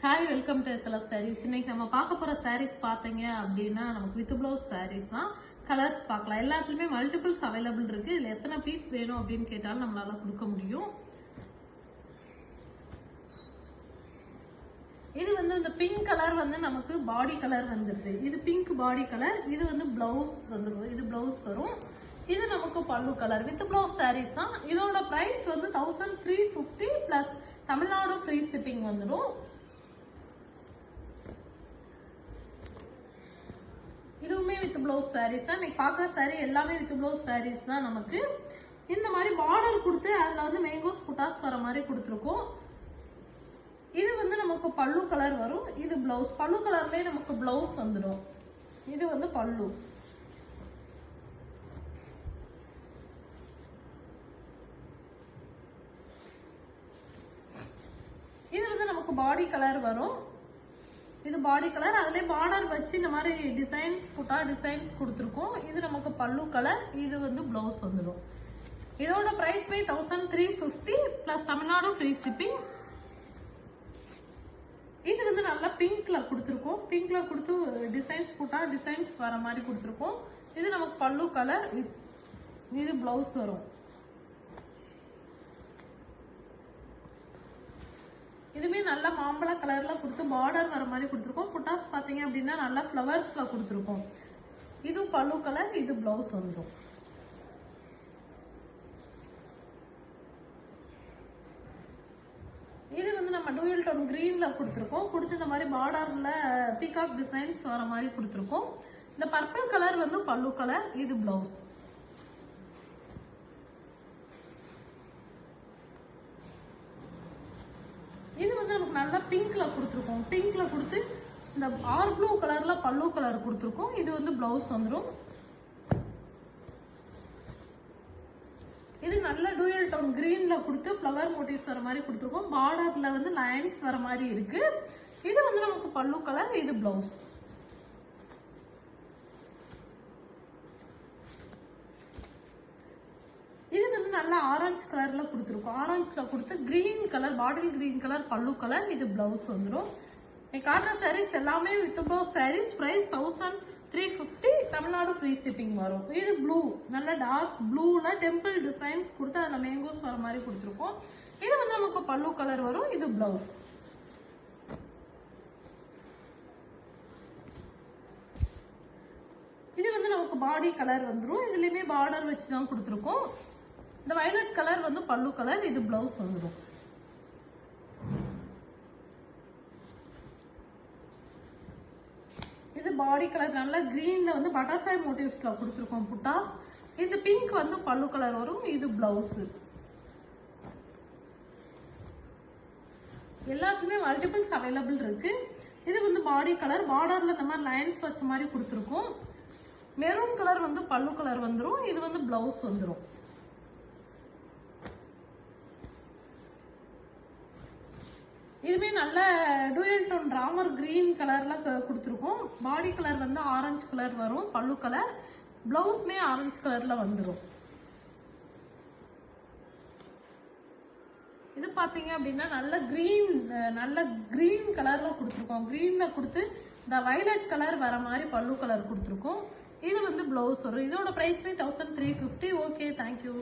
Hi, welcome to SLF sarees. இன்னைக்கு நம்ம பார்க்க போற சாரீஸ் பார்த்தீங்க அப்படின்னா நமக்கு வித் பிளவுஸ் சாரீஸ் தான். கலர்ஸ் பார்க்கலாம். எல்லாத்துலயுமே மல்டிபிள்ஸ் அவைலபிள் இருக்கு. இதுல எத்தனை பீஸ் வேணும் அப்படின்னு கேட்டாலும் நம்மளால கொடுக்க முடியும். இது வந்து இந்த பிங்க் கலர் வந்து நமக்கு பாடி கலர் வந்துருது. இது பிங்க் பாடி கலர். இது வந்து பிளவுஸ் வந்துடும். இது பிளவுஸ் வரும். இது நமக்கு பல்லு கலர் வித் பிளவுஸ் சாரீஸ் தான். இதோட பிரைஸ் வந்து 1350 பிளஸ் தமிழ்நாடு ஃப்ரீ ஷிப்பிங் வந்துடும். இதுவுமே வித் பிளவுஸ் சாரீஸ் தான். இன்னைக்கு பார்க்குற சாரீ எல்லாமே வித் பிளவுஸ் சாரீஸ் தான். நமக்கு இந்த மாதிரி பார்டர் கொடுத்து அதில் வந்து மேங்கோஸ் புட்டாஸ் வர மாதிரி கொடுத்துருக்கோம். இது வந்து நமக்கு பல்லு கலர் வரும். இது பிளவுஸ். பல்லு கலர்லேயே நமக்கு பிளவுஸ் வந்துடும். இது வந்து பல்லு. இது வந்து நமக்கு பாடி கலர் வரும். இது பாடி கலர். அதுலேயே பார்டர் வச்சு இந்த மாதிரி டிசைன்ஸ் புட்டா டிசைன்ஸ் கொடுத்துருக்கோம். இது நமக்கு பல்லு கலர். இது வந்து பிளவுஸ் வந்துடும். இதோட பிரைஸ் போய் 1350 பிளஸ் தமிழ்நாடு ஃப்ரீ ஷிப்பிங். இது வந்து நல்லா பிங்க்ல கொடுத்துருக்கோம். பிங்க்ல கொடுத்து டிசைன்ஸ் புட்டா டிசைன்ஸ் வர மாதிரி கொடுத்துருக்கோம். இது நமக்கு பல்லு கலர். இது பிளவுஸ் வரும். இதுமே நல்ல மாம்பழ கலர்ல கொடுத்து பார்டர் வர மாதிரி கொடுத்துருக்கோம். புட்டாஸ் பாத்தீங்க அப்படின்னா நல்லா ஃபிளவர்ஸ்ல கொடுத்துருக்கோம். இது பல்லு கலர். இது பிளவுஸ் வந்துடும். இது வந்து நம்ம டூயல் டோன் கிரீன்ல கொடுத்துருக்கோம். கொடுத்து இந்த மாதிரி பார்டர்ல பீகாக் டிசைன்ஸ் வர மாதிரி கொடுத்துருக்கோம். இந்த பர்பிள் கலர் வந்து பல்லு கலர். இது பிளவுஸ். இது வந்து நமக்கு நல்லா பிங்க்ல கொடுத்துருக்கோம். பிங்க்ல கொடுத்து இந்த ஆர் ப்ளூ கலர்ல பல்லு கலர் கொடுத்துருக்கோம். இது வந்து பிளவுஸ் வந்துடும். இது நல்ல டூயல் டோன் கிரீன்ல கொடுத்து ஃபிளவர் மோட்டிவ்ஸ் வர மாதிரி கொடுத்துருக்கோம். பார்டர்ல வந்து லைன்ஸ் வர மாதிரி இருக்கு. இது வந்து நமக்கு பல்லு கலர். இது பிளவுஸ். இது வந்து நல்ல ஆரஞ்சு கலர்ல கொடுத்துருக்கோம். ஆரஞ்சுல கொடுத்து green colour bottle green colour பல்லு கலர். இது பிளவுஸ் வந்துடும். காட்டுற சாரீஸ் எல்லாமே with blouse sarees. Price 1350 Tamil Nadu free shipping வரும். இது ப்ளூ நல்ல டார்க் ப்ளூல டெம்பிள் டிசைன்ஸ் கொடுத்து அதில் மேங்கோஸ் வர மாதிரி கொடுத்துருக்கோம். இது வந்து நமக்கு பல்லு கலர் வரும். இது பிளவுஸ். இது வந்து நமக்கு பாடி கலர் வந்துடும். இதுலயுமே பார்டர் வச்சு தான் கொடுத்துருக்கோம். இந்த வயலட் கலர் வந்து பல்லு கலர். இது பிளவுஸ் வந்துடும். இது பாடி கலர் நல்ல கிரீன்ல வந்து பட்டர்ஃப்ளை மோட்டிவ்ஸ்ல கொடுத்துருக்கோம் புட்டாஸ். இந்த பிங்க் வந்து பல்லு கலர் வரும். இது பிளவுஸ். எல்லாத்துக்குமே மல்டிபிள்ஸ் அவைலபிள் இருக்கு. இது வந்து பாடி கலர். பார்டர்ல இந்த மாதிரி லைன்ஸ் வச்ச மாதிரி கொடுத்துருக்கோம். மெரூன் கலர் வந்து பல்லு கலர் வந்துடும். இது வந்து பிளவுஸ் வந்துடும். இதுமே நல்ல டூயல் டோன் ராமர் கிரீன் கலர்ல கொடுத்துருக்கோம். பாடி கலர் வந்து ஆரஞ்சு கலர் வரும். பல்லு கலர். பிளவுஸ்மே ஆரஞ்சு கலர்ல வந்துடும். இது பாத்தீங்க அப்படின்னா நல்ல கிரீன் கலர்ல கொடுத்துருக்கோம். கிரீன்ல கொடுத்து இந்த வயலட் கலர் வர மாதிரி பல்லு கலர் கொடுத்துருக்கோம். இது வந்து பிளவுஸ் வரும். இதோட பிரைஸ் 1350. Okay, thank you.